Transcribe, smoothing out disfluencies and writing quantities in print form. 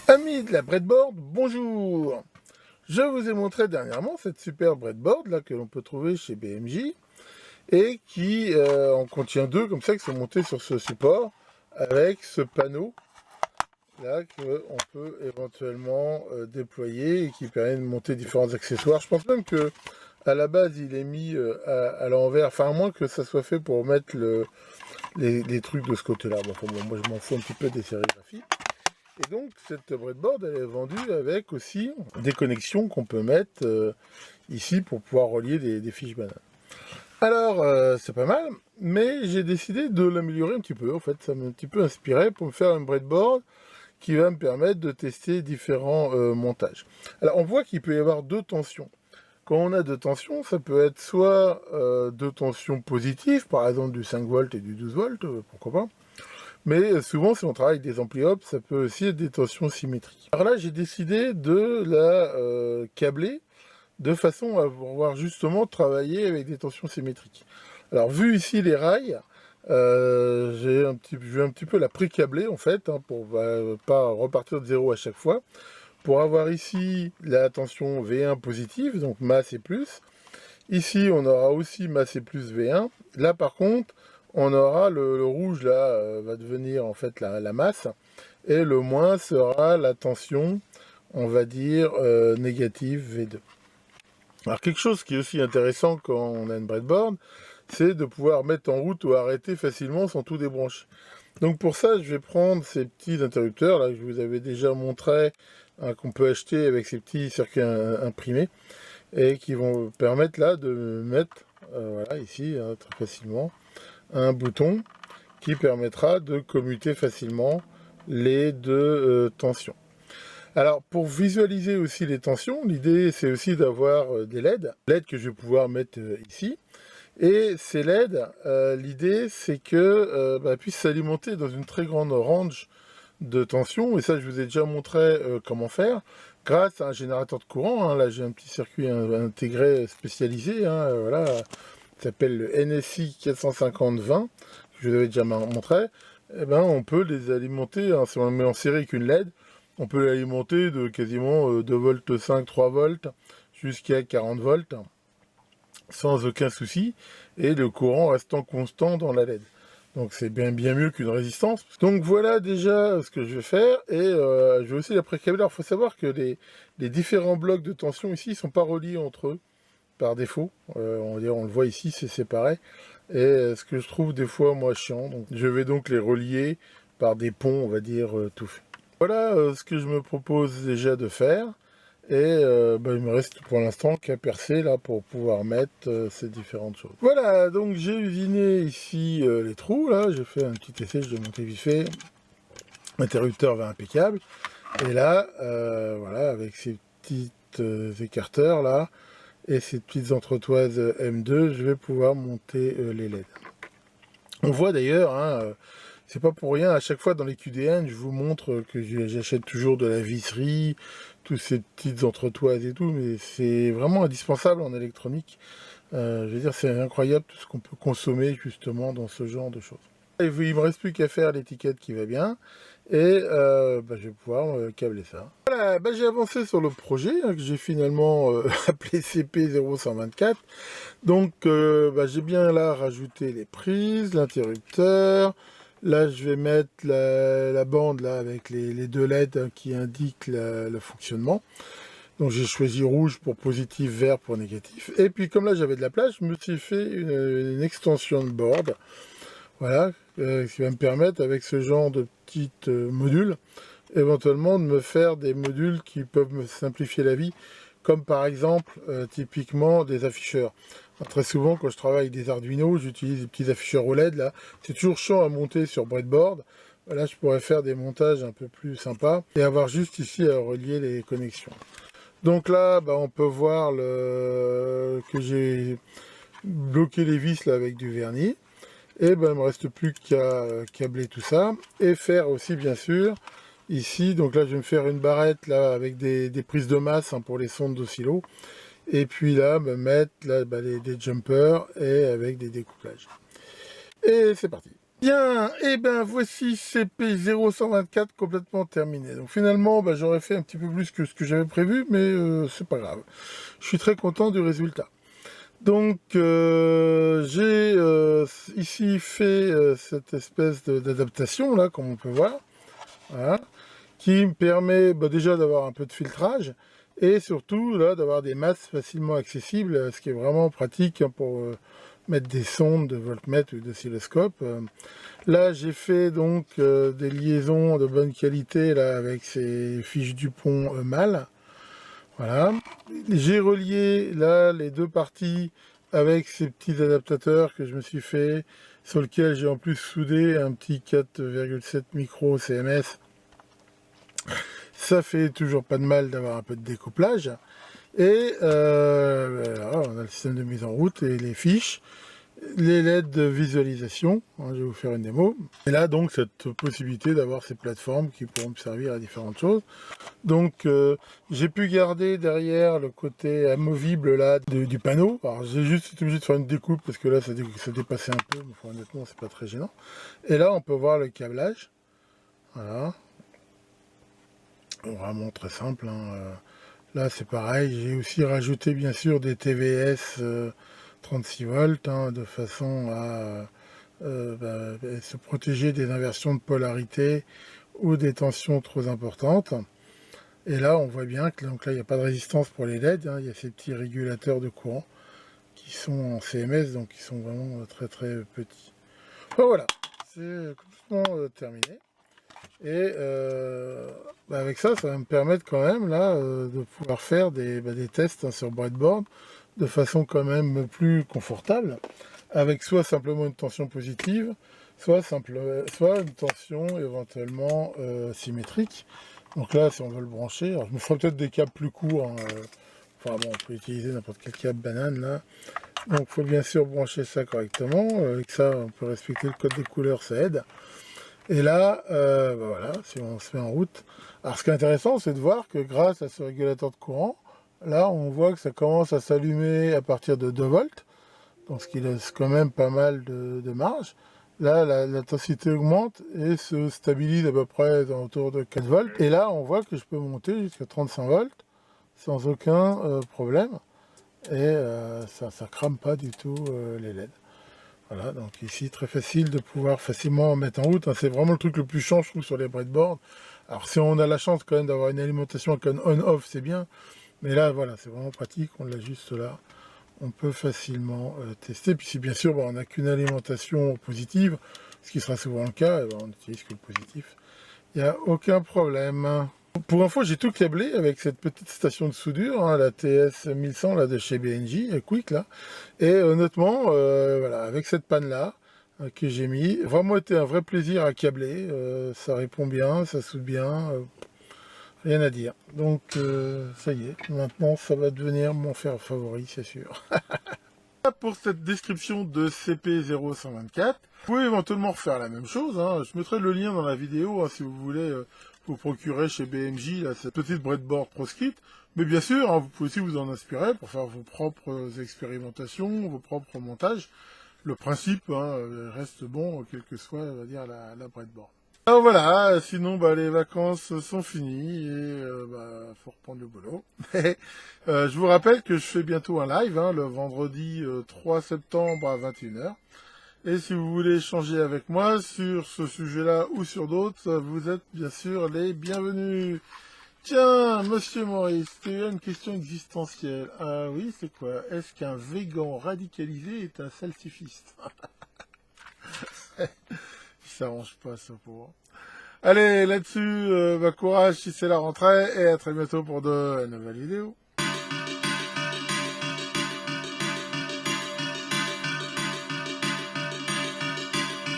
Amis de la breadboard, bonjour. Je vous ai montré dernièrement cette super breadboard là que l'on peut trouver chez BMJ et qui en contient deux comme ça qui sont montés sur ce support avec ce panneau là qu'on peut éventuellement déployer et qui permet de monter différents accessoires. Je pense même que à la base il est mis à l'envers, enfin à moins que ça soit fait pour mettre les trucs de ce côté-là. Bon, moi je m'en fous un petit peu des sérigraphies. Et donc, cette breadboard, elle est vendue avec aussi des connexions qu'on peut mettre ici pour pouvoir relier des fiches bananes. Alors, c'est pas mal, mais j'ai décidé de l'améliorer un petit peu. En fait, ça m'a un petit peu inspiré pour me faire une breadboard qui va me permettre de tester différents montages. Alors, on voit qu'il peut y avoir deux tensions. Quand on a deux tensions, ça peut être soit deux tensions positives, par exemple du 5 volts et du 12 volts, pourquoi pas. Mais souvent, si on travaille avec des amplis hop, ça peut aussi être des tensions symétriques. Alors là, j'ai décidé de la câbler de façon à pouvoir justement travailler avec des tensions symétriques. Alors, vu ici les rails, je vais un petit peu la pré-câbler en fait, hein, pour pas repartir de zéro à chaque fois. Pour avoir ici la tension V1 positive, donc masse et plus. Ici, on aura aussi masse et plus V1. Là, par contre, on aura le rouge, là, va devenir en fait la masse. Et le moins sera la tension, on va dire, négative V2. Alors, quelque chose qui est aussi intéressant quand on a une breadboard, c'est de pouvoir mettre en route ou arrêter facilement sans tout débrancher. Donc pour ça, je vais prendre ces petits interrupteurs, là, que je vous avais déjà montré, hein, qu'on peut acheter avec ces petits circuits imprimés et qui vont permettre là de mettre, voilà, ici, hein, très facilement, un bouton qui permettra de commuter facilement les deux tensions. Alors, pour visualiser aussi les tensions, l'idée c'est aussi d'avoir des LED que je vais pouvoir mettre ici. Et ces LED, l'idée c'est que puissent s'alimenter dans une très grande range de tension, et ça je vous ai déjà montré comment faire, grâce à un générateur de courant. Hein. Là j'ai un petit circuit intégré spécialisé, hein, voilà, qui s'appelle le NSI 450-20, que je vous avais déjà montré. Et ben, on peut les alimenter, hein, si on le met en série avec une LED, on peut l'alimenter de quasiment 2 volts 5, 3 volts, jusqu'à 40 volts, sans aucun souci, et le courant restant constant dans la LED. Donc c'est bien mieux qu'une résistance. Donc voilà déjà ce que je vais faire, et je vais aussi la pré-câbler. Alors il faut savoir que les différents blocs de tension ici ne sont pas reliés entre eux par défaut. On le voit ici, c'est séparé. Et ce que je trouve des fois moi chiant. Donc je vais donc les relier par des ponts, on va dire, tout fait. Voilà ce que je me propose déjà de faire. Et il me reste pour l'instant qu'à percer là pour pouvoir mettre ces différentes choses. Voilà, donc j'ai usiné ici les trous là, j'ai fait un petit essai, je l'ai monté vite fait. L'interrupteur va impeccable. Et là, voilà, avec ces petites écarteurs là, et ces petites entretoises M2, je vais pouvoir monter les LED. On voit d'ailleurs, hein, c'est pas pour rien, à chaque fois dans les QDN, je vous montre que j'achète toujours de la visserie, toutes ces petites entretoises et tout, mais c'est vraiment indispensable en électronique. Je veux dire, c'est incroyable tout ce qu'on peut consommer justement dans ce genre de choses. Et il me reste plus qu'à faire l'étiquette qui va bien, et je vais pouvoir câbler ça. Voilà, j'ai avancé sur le projet, hein, que j'ai finalement appelé CP0124. Donc j'ai bien là rajouté les prises, l'interrupteur. Là je vais mettre la bande là avec les deux LED, hein, qui indiquent le fonctionnement. Donc j'ai choisi rouge pour positif, vert pour négatif. Et puis comme là j'avais de la place, je me suis fait une extension de board. Voilà, qui va me permettre avec ce genre de petits modules, éventuellement de me faire des modules qui peuvent me simplifier la vie, comme par exemple typiquement des afficheurs. Alors, très souvent quand je travaille avec des Arduino, j'utilise des petits afficheurs OLED là, c'est toujours chiant à monter sur breadboard. Là je pourrais faire des montages un peu plus sympas et avoir juste ici à relier les connexions. Donc là on peut voir que j'ai bloqué les vis là avec du vernis. Et il me reste plus qu'à câbler tout ça et faire aussi bien sûr ici, donc là je vais me faire une barrette là avec des prises de masse, hein, pour les sondes d'oscillo, et puis là me mettre là des jumpers et avec des découplages. Et c'est parti. Bien, et ben voici CP0124 complètement terminé. Donc finalement, j'aurais fait un petit peu plus que ce que j'avais prévu, mais c'est pas grave. Je suis très content du résultat. Donc j'ai ici fait cette espèce d'adaptation là, comme on peut voir, voilà, qui me permet déjà d'avoir un peu de filtrage et surtout là d'avoir des masses facilement accessibles, ce qui est vraiment pratique hein, pour mettre des sondes de voltmètre ou d'oscilloscope. Là j'ai fait donc des liaisons de bonne qualité là avec ces fiches Dupont mâles. Voilà. J'ai relié là les deux parties avec ces petits adaptateurs que je me suis fait, sur lequel j'ai en plus soudé un petit 4,7 micro CMS. Ça fait toujours pas de mal d'avoir un peu de découplage. Et voilà, on a le système de mise en route et les fiches, les LED de visualisation, hein, je vais vous faire une démo. Et là donc cette possibilité d'avoir ces plateformes qui pourront me servir à différentes choses. Donc j'ai pu garder derrière le côté amovible là du panneau. Alors j'ai juste été obligé de faire une découpe parce que là ça dépassait un peu, mais honnêtement c'est pas très gênant. Et là on peut voir le câblage. Voilà. Vraiment très simple. Hein. Là c'est pareil, j'ai aussi rajouté bien sûr des TVS 36 volts hein, de façon à se protéger des inversions de polarité ou des tensions trop importantes. Et là, on voit bien que donc là, il n'y a pas de résistance pour les LED. Hein, il y a ces petits régulateurs de courant qui sont en CMS, donc qui sont vraiment très très petits. Enfin, voilà, c'est complètement terminé. Et avec ça, ça va me permettre quand même là de pouvoir faire des tests hein, sur breadboard de façon quand même plus confortable, avec soit simplement une tension positive, soit une tension éventuellement symétrique. Donc là, si on veut le brancher, alors je me ferai peut-être des câbles plus courts. Hein, enfin bon, on peut utiliser n'importe quel câble banane là. Donc il faut bien sûr brancher ça correctement. Avec ça, on peut respecter le code des couleurs, ça aide. Et là, voilà, si on se met en route. Alors ce qui est intéressant, c'est de voir que grâce à ce régulateur de courant, là, on voit que ça commence à s'allumer à partir de 2 volts. Donc ce qui laisse quand même pas mal de marge. Là, l'intensité augmente et se stabilise à peu près autour de 4 volts. Et là, on voit que je peux monter jusqu'à 35 volts sans aucun problème. Et ça ne crame pas du tout les LED. Voilà, donc ici, très facile de pouvoir facilement mettre en route. Hein. C'est vraiment le truc le plus chiant, je trouve, sur les breadboards. Alors si on a la chance quand même d'avoir une alimentation avec un on-off, c'est bien. Mais là, voilà, c'est vraiment pratique, on l'a juste là. On peut facilement tester. Puis si bien sûr on n'a qu'une alimentation positive, ce qui sera souvent le cas, on n'utilise que le positif. Il n'y a aucun problème. Pour info, j'ai tout câblé avec cette petite station de soudure, hein, la TS 1100 là, de chez BNJ, Quick là. Et honnêtement, voilà, avec cette panne là que j'ai mis, vraiment été un vrai plaisir à câbler. Ça répond bien, ça soude bien. Rien à dire. Donc ça y est, maintenant ça va devenir mon fer favori, c'est sûr. Pour cette description de CP0124, vous pouvez éventuellement refaire la même chose. Hein. Je mettrai le lien dans la vidéo hein, si vous voulez vous procurer chez BMJ là, cette petite breadboard proscrite. Mais bien sûr, hein, vous pouvez aussi vous en inspirer pour faire vos propres expérimentations, vos propres montages. Le principe hein, reste bon, quelle que soit on va dire, la breadboard. Alors voilà, sinon les vacances sont finies et faut reprendre le boulot. Je vous rappelle que je fais bientôt un live, hein, le vendredi 3 septembre à 21h. Et si vous voulez échanger avec moi sur ce sujet-là ou sur d'autres, vous êtes bien sûr les bienvenus. Tiens, monsieur Maurice, tu as une question existentielle. Ah oui, c'est quoi? Est-ce qu'un végan radicalisé est un salsifiste? Ça s'arrange pas, ça, pour... Allez, là-dessus, courage si c'est la rentrée, et à très bientôt pour de nouvelles vidéos.